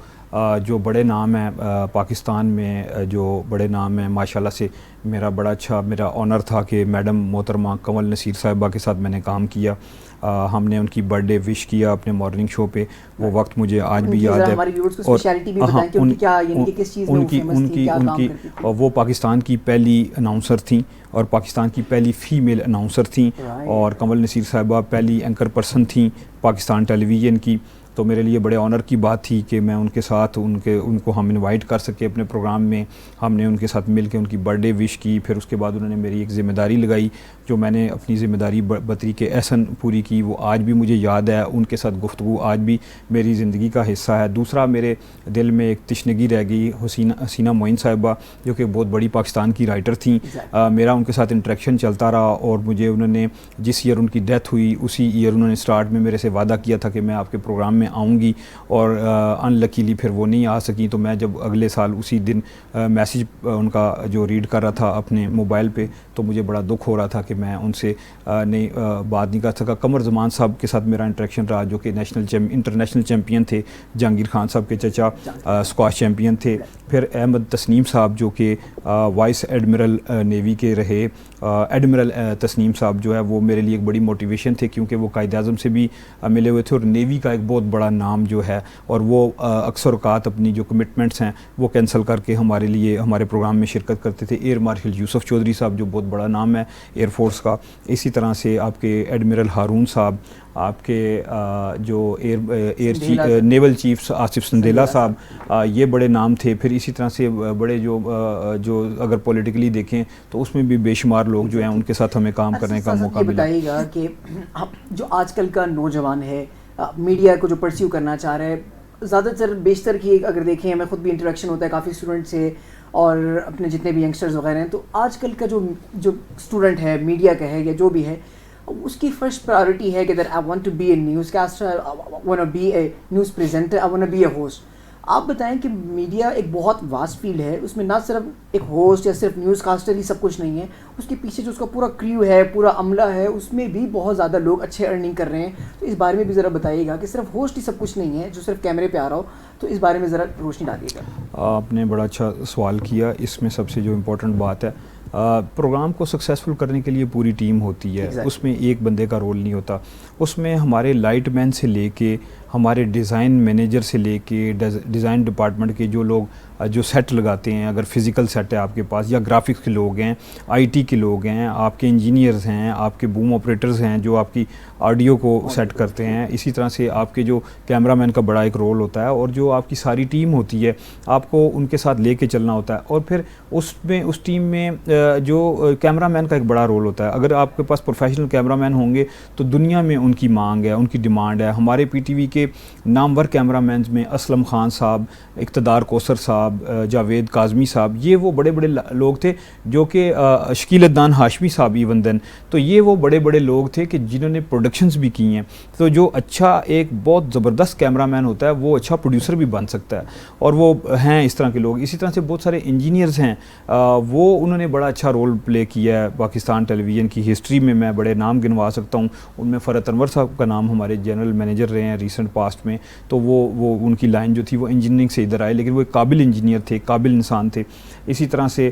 جو بڑے نام ہیں پاکستان میں, جو بڑے نام ہیں ماشاءاللہ سے, میرا بڑا اچھا میرا آنر تھا کہ میڈم محترمہ کنول نصیر صاحبہ کے ساتھ میں نے کام کیا. ہم نے ان کی برتھ ڈے وش کیا اپنے مارننگ شو پہ, وہ وقت مجھے آج بھی یاد ہے. اور وہ پاکستان کی پہلی اناؤنسر تھیں اور پاکستان کی پہلی فیمیل اناؤنسر تھیں, اور کنول نصیر صاحبہ پہلی اینکر پرسن تھیں پاکستان ٹیلی ویژن کی. تو میرے لیے بڑے آنر کی بات تھی کہ میں ان کے ساتھ ان کو ہم انوائٹ کر سکے اپنے پروگرام میں. ہم نے ان کے ساتھ مل کے ان کی برتھ ڈے وش کی. پھر اس کے بعد انہوں نے میری ایک ذمہ داری لگائی, جو میں نے اپنی ذمہ داری بطریق احسن پوری کی. وہ آج بھی مجھے یاد ہے, ان کے ساتھ گفتگو آج بھی میری زندگی کا حصہ ہے. دوسرا, میرے دل میں ایک تشنگی رہ گئی, حسینہ معین صاحبہ جو کہ بہت بڑی پاکستان کی رائٹر تھیں. میرا ان کے ساتھ انٹریکشن چلتا رہا, اور مجھے انہوں نے جس ایئر ان کی ڈیتھ ہوئی اسی ایئر انہوں نے سٹارٹ میں میرے سے وعدہ کیا تھا کہ میں آپ کے پروگرام میں آؤں گی, اور ان لکیلی پھر وہ نہیں آ سکیں. تو میں جب اگلے سال اسی دن میسیج ان کا جو ریڈ کر رہا تھا اپنے موبائل پہ, تو مجھے بڑا دکھ ہو رہا تھا کہ میں ان سے بات نہیں کر سکا. قمر زمان صاحب کے ساتھ میرا انٹریکشن رہا, جو کہ انٹرنیشنل چیمپئن تھے, جہانگیر خان صاحب کے چچا اسکواش چیمپئن تھے. پھر احمد تسنیم صاحب جو کہ وائس ایڈمرل نیوی کے رہے, ایڈمرل تسنیم صاحب جو ہے وہ میرے لیے ایک بڑی موٹیویشن تھے، کیونکہ وہ قائد اعظم سے بھی ملے ہوئے تھے اور نیوی کا ایک بہت بڑا نام جو ہے، اور وہ اکثر اوقات اپنی جو کمٹمنٹس ہیں وہ کینسل کر کے ہمارے لیے ہمارے پروگرام میں شرکت کرتے تھے۔ ایئر مارشل یوسف چودھری صاحب جو بہت بڑا نام ہے ایئر فورس کا، اسی طرح سے آپ کے ایڈمرل ہارون صاحب، آپ کے جو نیول چیف آصف سندیلا صاحب، یہ بڑے نام تھے۔ پھر اسی طرح سے بڑے جو اگر پولیٹیکلی دیکھیں تو اس میں بھی بے شمار لوگ جو ہیں ان کے ساتھ ہمیں کام کرنے کا موقع ملا۔ بتائیے گا کہ جو آج کل کا نوجوان ہے میڈیا کو جو پرسیو کرنا چاہ رہا ہے، زیادہ تر بیشتر کی اگر دیکھیں، ہمیں خود بھی انٹریکشن ہوتا ہے کافی اسٹوڈنٹ سے اور اپنے جتنے بھی ینگسٹرز وغیرہ ہیں، تو آج کل کا جو اسٹوڈنٹ ہے میڈیا کا ہے یا جو بھی ہے، اس کی فرسٹ پرائیورٹی ہے کہ that I want to be a newscaster, I want to be a news presenter, I want to be a host. آپ بتائیں کہ میڈیا ایک بہت واسٹ فیلڈ ہے، اس میں نہ صرف ایک ہوسٹ یا صرف نیوز کاسٹر ہی سب کچھ نہیں ہے، اس کے پیچھے جو اس کا پورا کریو ہے، پورا عملہ ہے، اس میں بھی بہت زیادہ لوگ اچھے ارننگ کر رہے ہیں۔ تو اس بارے میں بھی ذرا بتائیے گا کہ صرف ہوسٹ ہی سب کچھ نہیں ہے جو صرف کیمرے پہ آ رہا ہو، تو اس بارے میں ذرا روشنی ڈالیے گا۔ آپ نے بڑا اچھا سوال کیا۔ اس میں سب سے جو امپورٹنٹ بات ہے، پروگرام کو سکسیسفل کرنے کے لیے پوری ٹیم ہوتی ہے، اس میں ایک بندے کا رول نہیں ہوتا۔ اس میں ہمارے لائٹ مین سے لے کے ہمارے ڈیزائن مینیجر سے لے کے ڈیزائن ڈپارٹمنٹ کے جو لوگ جو سیٹ لگاتے ہیں، اگر فزیکل سیٹ ہے آپ کے پاس، یا گرافکس کے لوگ ہیں، آئی ٹی کے لوگ ہیں، آپ کے انجینئرز ہیں، آپ کے بوم آپریٹرز ہیں جو آپ کی آڈیو کو سیٹ کرتے ہیں، اسی طرح سے آپ کے جو کیمرہ مین کا بڑا ایک رول ہوتا ہے، اور جو آپ کی ساری ٹیم ہوتی ہے آپ کو ان کے ساتھ لے کے چلنا ہوتا ہے۔ اور پھر اس ٹیم میں جو کیمرہ مین کا ایک بڑا رول ہوتا ہے۔ اگر آپ کے پاس پروفیشنل کیمرہ مین ہوں گے تو دنیا میں ان کی مانگ ہے، ان کی ڈیمانڈ ہے۔ ہمارے پی ٹی وی کے نامور کیمرہ مینز میں اسلم خان صاحب، اقتدار کوثر صاحب، جاوید کاظمی صاحب، یہ وہ بڑے بڑے لوگ تھے جو کہ شکیل الدان ہاشمی صاحب ایون دین، تو یہ وہ بڑے بڑے لوگ تھے کہ جنہوں نے پروڈکشنز بھی کی ہیں۔ تو جو اچھا ایک بہت زبردست کیمرہ مین ہوتا ہے وہ اچھا پروڈیوسر بھی بن سکتا ہے، اور وہ ہیں اس طرح کے لوگ۔ اسی طرح سے بہت سارے انجینئرز ہیں، وہ انہوں نے بڑا اچھا رول پلے کیا ہے پاکستان ٹیلی ویژن کی ہسٹری میں۔ میں بڑے نام گنوا سکتا ہوں، ان میں فرحت انور صاحب کا نام ہمارے جنرل مینیجر رہے ہیں ریسنٹ پاسٹ میں، تو وہ ان کی لائن جو تھی وہ انجینئرنگ سے ادھر آئے، لیکن وہ ایک قابل انجینئر تھے، قابل انسان تھے۔ اسی طرح سے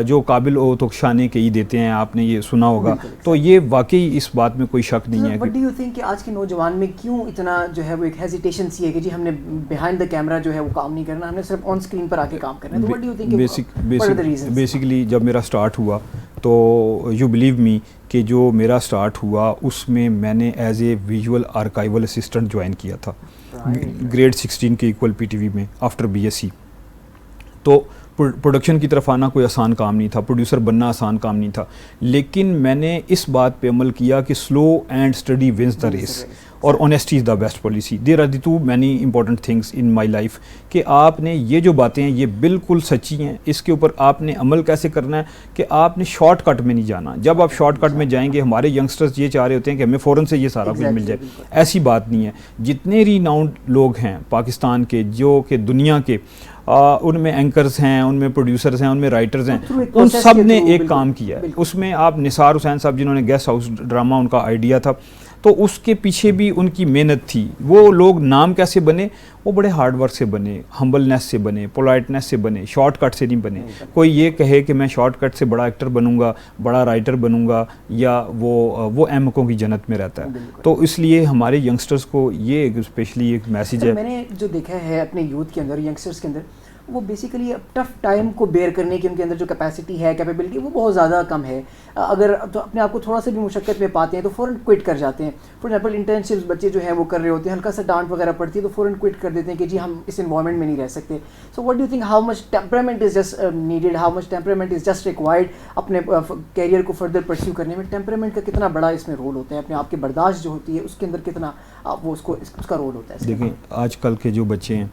جو قابل ہو تو شانے کے ہی دیتے ہیں، آپ نے یہ سنا ہوگا، تو یہ واقعی اس بات میں کوئی شک نہیں ہے۔ وٹ ڈو یو تھنک کہ آج کے نوجوان میں کیوں اتنا جو ہے وہ ایک ہیزیٹیشن سی ہے کہ جی ہم نے بیہائنڈ دا کیمرہ جو ہے وہ کام نہیں کرنا، ہم نے صرف آن اسکرین پر آ کے کام کرنا ہے؟ تو what do you think basically جب میرا سٹارٹ ہوا تو یو بلیو می کہ جو میرا سٹارٹ ہوا اس میں نے as a visual archival assistant join کیا تھا گریڈ 16 کے ایکول پی ٹی وی میں آفٹر بی ایس سی۔ تو پروڈکشن کی طرف آنا کوئی آسان کام نہیں تھا، پروڈیوسر بننا آسان کام نہیں تھا، لیکن میں نے اس بات پہ عمل کیا کہ slow and steady wins the race, اور honesty is the best policy. There are the too many important things in my life, کہ آپ نے یہ جو باتیں ہیں یہ بالکل سچی ہیں، اس کے اوپر آپ نے عمل کیسے کرنا ہے کہ آپ نے شارٹ کٹ میں نہیں جانا۔ جب آپ شارٹ کٹ میں جائیں گے، ہمارے ینگسٹرز یہ چاہ رہے ہوتے ہیں کہ ہمیں فوراً سے یہ سارا کچھ مل جائے، ایسی بات نہیں ہے۔ جتنے ریناؤنڈ لوگ ہیں پاکستان کے، جو کہ دنیا کے، ان میں اینکرز ہیں، ان میں پروڈیوسرز ہیں، ان میں رائٹرز ہیں، ان سب نے ایک کام کیا ہے۔ اس میں آپ نثار حسین صاحب جنہوں نے گیسٹ ہاؤس ڈرامہ ان کا آئیڈیا تھا، تو اس کے پیچھے بھی ان کی محنت تھی۔ وہ لوگ نام کیسے بنے؟ وہ بڑے ہارڈ ورک سے بنے، ہمبلنیس سے بنے، پولائٹنیس سے بنے، شارٹ کٹ سے نہیں بنے۔ کوئی یہ کہے کہ میں شارٹ کٹ سے بڑا ایکٹر بنوں گا، بڑا رائٹر بنوں گا، یا وہ احمقوں کی جنت میں رہتا ہے۔ تو اس لیے ہمارے ینگسٹرز کو یہ اسپیشلی ایک میسیج ہے۔ میں نے جو دیکھا ہے اپنے یوتھ کے اندر، ینگسٹرز کے اندر، وہ بیسیکلی ٹف ٹائم کو بیئر کرنے کی ان کے اندر جو کیپیسٹی ہے، کیپیبلٹی، وہ بہت زیادہ کم ہے۔ اگر تو اپنے آپ کو تھوڑا سا بھی مشقت میں پاتے ہیں تو فوراً کوئٹ کر جاتے ہیں۔ فار ایگزامپل انٹرنشپس بچے جو ہیں وہ کر رہے ہوتے ہیں، ہلکا سا ڈانٹ وغیرہ پڑتی ہے تو فوراً کوئٹ کر دیتے ہیں کہ جی ہم اس انوائرمنٹ میں نہیں رہ سکتے۔ So what do you think how much temperament is just needed, how much temperament is just required اپنے کیریئر کو فردر پرسیو کرنے میں؟ ٹیمپرامنٹ کا کتنا بڑا اس میں رول ہوتا ہے؟ اپنے آپ کی برداشت جو ہوتی ہے اس کے اندر کتنا وہ اس کا رول ہوتا ہے؟ دیکھیں آج کل کے جو بچے ہیں،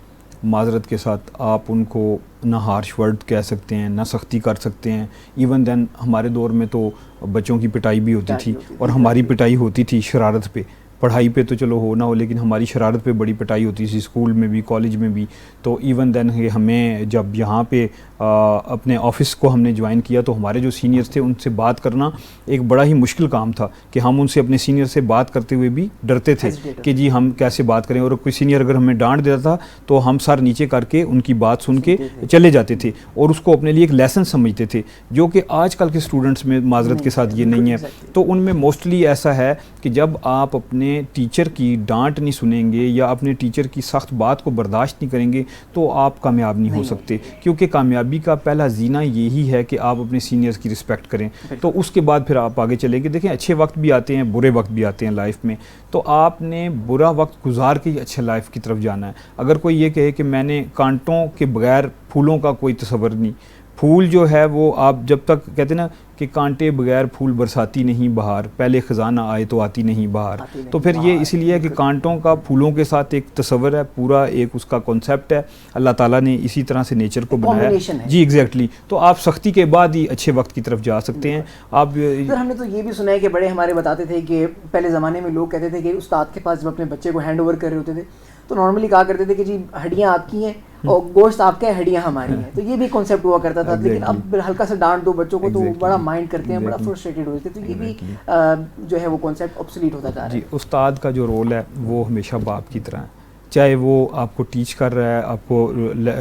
معذرت کے ساتھ آپ ان کو نہ ہارش ورڈ کہہ سکتے ہیں، نہ سختی کر سکتے ہیں۔ ایون دین ہمارے دور میں تو بچوں کی پٹائی بھی ہوتی تھی، اور ہماری پٹائی ہوتی تھی شرارت پہ، پڑھائی پہ تو چلو ہو نہ ہو لیکن ہماری شرارت پہ بڑی پٹائی ہوتی تھی اسکول میں بھی کالج میں بھی. تو ایون دین ہمیں جب یہاں پہ اپنے آفس کو ہم نے جوائن کیا تو ہمارے جو سینئرز تھے ان سے بات کرنا ایک بڑا ہی مشکل کام تھا کہ ہم ان سے اپنے سینئر سے بات کرتے ہوئے بھی ڈرتے تھے کہ جی ہم کیسے بات کریں. اور کوئی سینئر اگر ہمیں ڈانٹ دیتا تھا تو ہم سر نیچے کر کے ان کی بات سن کے چلے جاتے تھے اور اس کو اپنے لیے ایک لیسن سمجھتے تھے, جو کہ آج کل کے اسٹوڈنٹس میں معذرت کے ساتھ یہ نہیں ہے. تو ان میں موسٹلی ایسا ہے کہ جب آپ اپنے ٹیچر کی ڈانٹ نہیں سنیں گے یا اپنے ٹیچر کی سخت بات کو برداشت نہیں کریں گے تو آپ کامیاب نہیں ہو سکتے, کیونکہ کامیابی کا پہلا زینہ یہی ہے کہ آپ اپنے سینئرز کی رسپیکٹ کریں. تو اس کے بعد پھر آپ آگے چلیں گے. دیکھیں اچھے وقت بھی آتے ہیں برے وقت بھی آتے ہیں لائف میں, تو آپ نے برا وقت گزار کے ہی اچھے لائف کی طرف جانا ہے. اگر کوئی یہ کہے کہ میں نے کانٹوں کے بغیر پھولوں کا کوئی تصور نہیں, پھول جو ہے وہ آپ جب تک کہتے ہیں نا کہ کانٹے بغیر پھول برساتی نہیں بہار, پہلے خزاں نہ آئے تو آتی نہیں بہار. تو پھر یہ اسی لیے کہ کانٹوں کا پھولوں کے ساتھ ایک تصور ہے, پورا ایک اس کا کنسیپٹ ہے, اللہ تعالیٰ نے اسی طرح سے نیچر کو بنایا ہے. جی ایگزیکٹلی. تو آپ سختی کے بعد ہی اچھے وقت کی طرف جا سکتے ہیں. آپ ہم نے تو یہ بھی سنا ہے کہ بڑے ہمارے بتاتے تھے کہ پہلے زمانے میں لوگ کہتے تھے کہ استاد کے پاس جب اپنے بچے کو ہینڈ اوور کر رہے ہوتے تھے تو نارملی کہا کرتے تھے کہ جی ہڈیاں آپ کی ہیں اور گوشت آپ کا ہے, ہڈیاں ہماری ہیں. تو یہ بھی کانسیپٹ ہوا کرتا تھا. لیکن اب ہلکا سا ڈانٹ دو بچوں کو تو بڑا مائنڈ کرتے ہیں, بڑا فرسٹریٹڈ ہوتے ہیں. تو یہ بھی جو ہے وہ کانسیپٹ آبسلیٹ ہوتا جا رہا ہے. جی استاد کا جو رول ہے وہ ہمیشہ باپ کی طرح ہے, چاہے وہ آپ کو ٹیچ کر رہا ہے, آپ کو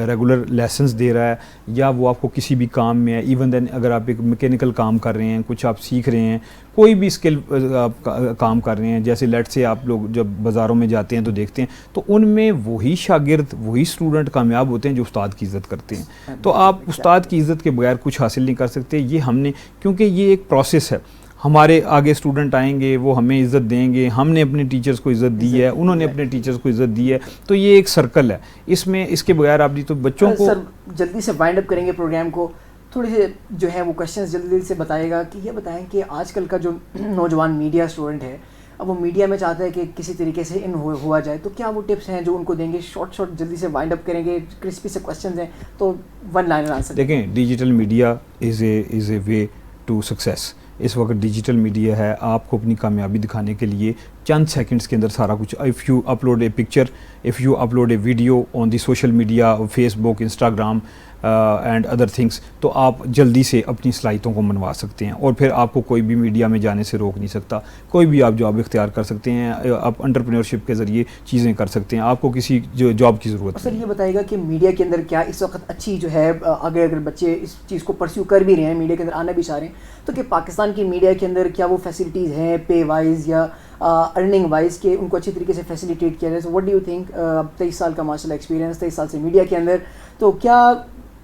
ریگولر لیسنز دے رہا ہے, یا وہ آپ کو کسی بھی کام میں ہے. ایون دین اگر آپ ایک میکینیکل کام کر رہے ہیں, کچھ آپ سیکھ رہے ہیں, کوئی بھی اسکل آپ کام کر رہے ہیں, جیسے لیٹ سے آپ لوگ جب بازاروں میں جاتے ہیں تو دیکھتے ہیں تو ان میں وہی شاگرد وہی اسٹوڈنٹ کامیاب ہوتے ہیں جو استاد کی عزت کرتے ہیں. تو آپ استاد کی عزت کے بغیر کچھ حاصل نہیں کر سکتے. یہ ہم نے, کیونکہ یہ ایک پروسیس ہے, ہمارے آگے اسٹوڈنٹ آئیں گے وہ ہمیں عزت دیں گے, ہم نے اپنے ٹیچرز کو عزت دی ہے, انہوں نے اپنے ٹیچرز کو عزت دی ہے. تو یہ ایک سرکل ہے, اس میں اس کے بغیر آپ تو بچوں کو. سر جلدی سے وائنڈ اپ کریں گے پروگرام کو, تھوڑے سے جو ہے وہ کوشچنز جلدی سے بتائے گا کہ یہ بتائیں کہ آج کل کا جو نوجوان میڈیا اسٹوڈنٹ ہے اب وہ میڈیا میں چاہتا ہے کہ کسی طریقے سے ان ہوا جائے, تو کیا وہ ٹپس ہیں جو ان کو دیں گے؟ شارٹ جلدی سے وائنڈ اپ کریں گے, کرسپی سے کوشچنز ہیں تو ون لائنر آنسر. دیکھیں digital media is a way to success. اس وقت ڈیجیٹل میڈیا ہے, آپ کو اپنی کامیابی دکھانے کے لیے چند سیکنڈز کے اندر سارا کچھ. If you upload a picture, if you upload a video on the social media, Facebook, Instagram and other things, تو آپ جلدی سے اپنی صلاحیتوں کو منوا سکتے ہیں اور پھر آپ کو کوئی بھی میڈیا میں جانے سے روک نہیں سکتا. کوئی بھی آپ جاب اختیار کر سکتے ہیں, آپ انٹرپرینورشپ کے ذریعے چیزیں کر سکتے ہیں, آپ کو کسی جاب کی ضرورت. سر یہ بتائے گا کہ میڈیا کے اندر کیا اس وقت اچھی جو ہے آگے اگر بچے اس چیز کو پرسیو کر بھی رہے ہیں, میڈیا کے اندر آنا بھی چاہ رہے ہیں, تو کہ پاکستان کی میڈیا کے اندر کیا وہ فیسلٹیز ہیں پے وائز یا ارننگ وائز کہ ان کو اچھی طریقے سے فیسیلیٹیٹ کیا جائے؟ So what do you think, 23 سال کا ماشاء اللہ ایکسپیرینس, 23 سال سے میڈیا کے اندر, تو کیا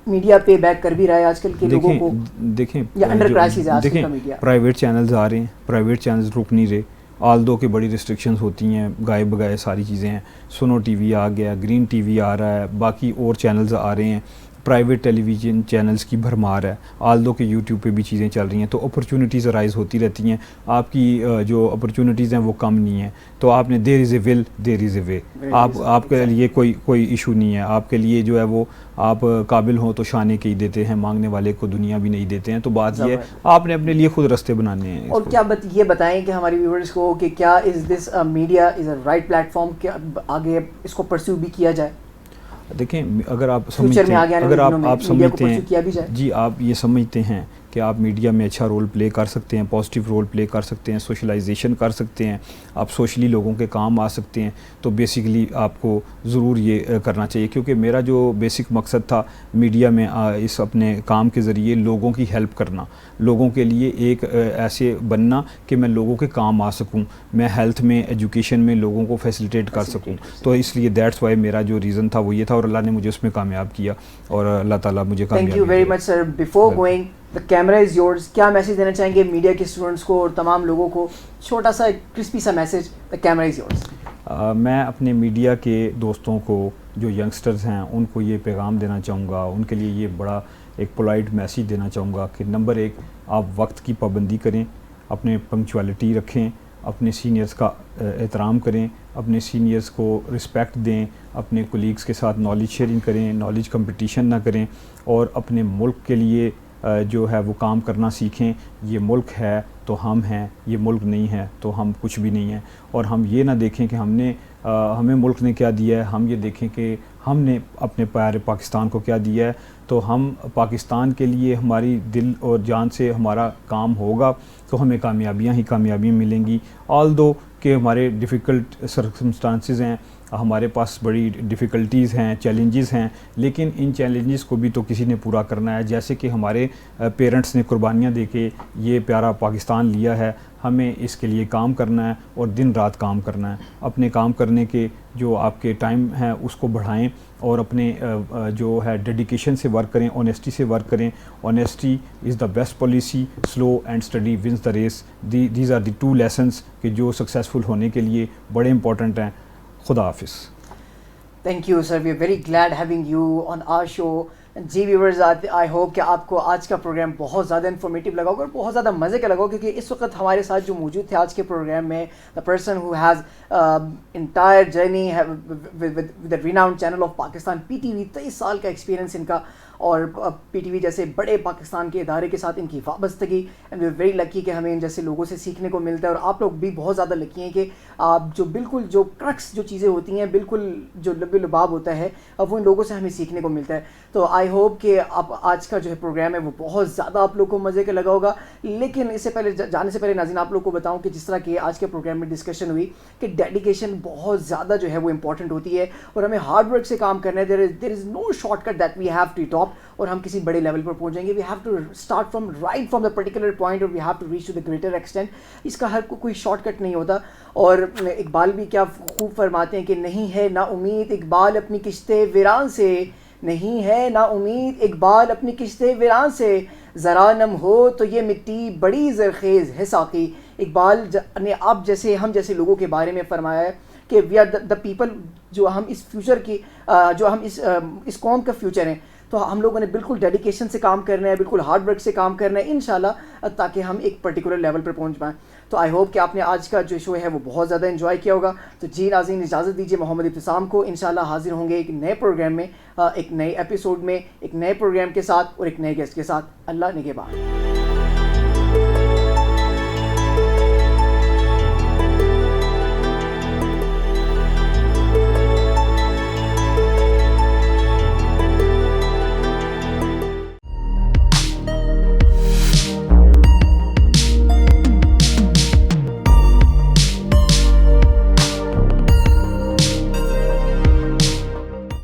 میڈیا پے بیک کر بھی رہا ہے آج کل کے لوگوں کو؟ دیکھیں یا انڈر کرائسس ہے آج کل کا میڈیا. پرائیویٹ چینلز آ رہے ہیں, پرائیویٹ چینلز رک نہیں رہے, آل دو کہ بڑی ریسٹرکشنز ہوتی ہیں, گائے بگائے ساری چیزیں ہیں. سنو ٹی وی آ گیا, گرین ٹی وی آ رہا ہے, باقی اور چینلز آ رہے ہیں, پرائیویٹ ٹیلی ویژن چینلز کی بھرمار ہے, آل دو کہ یوٹیوب پہ بھی چیزیں چل رہی ہیں. تو اپرچونیٹیز ارائز ہوتی رہتی ہیں, آپ کی جو اپرچونیٹیز ہیں وہ کم نہیں ہیں. تو آپ نے دیر از اے ول دیر از اے وے, آپ کے لیے کوئی ایشو نہیں ہے. آپ کے لیے جو ہے وہ آپ قابل ہوں تو شانے کے ہی دیتے ہیں, مانگنے والے کو دنیا بھی نہیں دیتے ہیں. تو بات یہ ہے آپ نے اپنے لیے خود راستے بنانے ہیں. اور کیا یہ بتائیں کہ ہماری ویورز کو کہ کیا is this media is a right platform کہ آگے اس کو پرسیو بھی کیا جائے؟ دیکھیں اگر آپ سمجھتے ہیں, اگر آپ سمجھتے ہیں, جی آپ یہ سمجھتے ہیں کہ آپ میڈیا میں اچھا رول پلے کر سکتے ہیں, پازیٹیو رول پلے کر سکتے ہیں, سوشلائزیشن کر سکتے ہیں, آپ سوشلی لوگوں کے کام آ سکتے ہیں, تو بیسیکلی آپ کو ضرور یہ کرنا چاہیے. کیونکہ میرا جو بیسک مقصد تھا میڈیا میں اس اپنے کام کے ذریعے لوگوں کی ہیلپ کرنا, لوگوں کے لیے ایک ایسے بننا کہ میں لوگوں کے کام آ سکوں, میں ہیلتھ میں, ایجوکیشن میں لوگوں کو فیسیلیٹیٹ کر سکوں. تو اس لیے دیٹس وائی میرا جو ریزن تھا وہ یہ تھا, اور اللہ نے مجھے اس میں کامیاب کیا, اور اللہ تعالیٰ مجھے کامیاب کیا. Thank you very much sir. Before going the camera is yours, کیا میسیج دینا چاہیں گے میڈیا کے اسٹوڈنٹس کو اور تمام لوگوں کو؟ چھوٹا سا کرسپی سا message, the camera is yours. میں اپنے میڈیا کے دوستوں کو جو ینگسٹرز ہیں ان کو یہ پیغام دینا چاہوں گا, ان کے لیے یہ بڑا ایک پولائٹ میسیج دینا چاہوں گا کہ نمبر 1 آپ وقت کی پابندی کریں, اپنے پنکچوالٹی رکھیں, اپنے سینئرز کا احترام کریں, اپنے سینئرز کو رسپیکٹ دیں, اپنے کولیگز کے ساتھ نالج شیئرنگ کریں, نالج کمپٹیشن نہ کریں, اور اپنے ملک کے لیے جو ہے وہ کام کرنا سیکھیں. یہ ملک ہے تو تو ہم ہیں, یہ ملک نہیں ہے تو ہم کچھ بھی نہیں ہیں. اور ہم یہ نہ دیکھیں کہ ہمیں ملک نے کیا دیا ہے, ہم یہ دیکھیں کہ ہم نے اپنے پیارے پاکستان کو کیا دیا ہے. تو ہم پاکستان کے لیے ہماری دل اور جان سے ہمارا کام ہوگا تو ہمیں کامیابیاں ہی کامیابیاں ملیں گی. آل دو کہ ہمارے ڈیفیکلٹ سرکمسٹانسز ہیں, ہمارے پاس بڑی ڈیفیکلٹیز ہیں, چیلنجز ہیں, لیکن ان چیلنجز کو بھی تو کسی نے پورا کرنا ہے. جیسے کہ ہمارے پیرنٹس نے قربانیاں دے کے یہ پیارا پاکستان لیا ہے, ہمیں اس کے لیے کام کرنا ہے اور دن رات کام کرنا ہے. اپنے کام کرنے کے جو آپ کے ٹائم ہیں اس کو بڑھائیں اور اپنے جو ہے ڈیڈیکیشن سے ورک کریں, آنیسٹی سے ورک کریں. Honesty is the best policy, slow and steady wins the race. These are the 2 lessons کہ جو سکسیزفل ہونے کے لیے بڑے امپورٹنٹ ہیں. خدا حافظ. Thank you sir, we are very glad having you on our show. جی ویورز, آئی ہوپ کہ آپ کو آج کا پروگرام بہت زیادہ انفارمیٹیو لگا ہوگا اور بہت زیادہ مزے کا لگا ہوگا, کیونکہ اس وقت ہمارے ساتھ جو موجود تھے آج کے پروگرام میں, the person who has entire journey with renowned channel of Pakistan PTV, 23 سال کا ایکسپیرینس ان کا, اور PTV جیسے بڑے پاکستان کے ادارے کے ساتھ ان کی وابستگی. And we are very lucky کہ ہمیں ان جیسے لوگوں سے سیکھنے کو ملتا ہے. اور آپ لوگ بھی بہت زیادہ لکی ہیں کہ آپ جو بالکل جو کرکس جو چیزیں ہوتی ہیں, بالکل جو لب لباب ہوتا ہے, اب وہ ان لوگوں سے ہمیں سیکھنے کو ملتا ہے. تو آئی ہوپ کہ اب آج کا جو ہے پروگرام ہے وہ بہت زیادہ آپ لوگ کو مزے کا لگا ہوگا. لیکن اس سے پہلے جانے سے پہلے ناظرین آپ لوگ کو بتاؤں کہ جس طرح کہ آج کے پروگرام میں ڈسکشن ہوئی کہ ڈیڈیکیشن بہت زیادہ جو ہے وہ امپورٹنٹ ہوتی ہے اور ہمیں ہارڈ ورک سے کام کرنا ہے. There is no short cut that we have to top, اور ہم کسی بڑے لیول پر پہنچ جائیں گے. We have to start from the particular point, اور we have to reach to the greater extent. اس کا ہر کوئی شارٹ کٹ نہیں ہوتا. اور اقبال بھی کیا خوب فرماتے ہیں کہ نہیں ہے نا امید اقبال اپنی کشتے ویران سے, نہیں ہے نا امید اقبال اپنی کشتے ویران سے, ذرا نم ہو تو یہ مٹی بڑی زرخیز ہے ساقی. اقبال نے آپ جیسے ہم جیسے لوگوں کے بارے میں فرمایا ہے کہ وی آر دا پیپل, جو ہم اس فیوچر کی, جو ہم اس قوم کا فیوچر ہیں. تو ہم لوگوں نے بالکل ڈیڈیکیشن سے کام کرنا ہے, بالکل ہارڈ ورک سے کام کرنا ہے انشاءاللہ, تاکہ ہم ایک پرٹیکولر لیول پر پہنچ پائیں. تو آئی ہوپ کہ آپ نے آج کا جو شو ہے وہ بہت زیادہ انجوائے کیا ہوگا. تو جی ناظرین, اجازت دیجیے محمد ابتسام کو. انشاءاللہ حاضر ہوں گے ایک نئے پروگرام میں, ایک نئے ایپیسوڈ میں, ایک نئے پروگرام کے ساتھ اور ایک نئے گیسٹ کے ساتھ. اللہ نگہبان.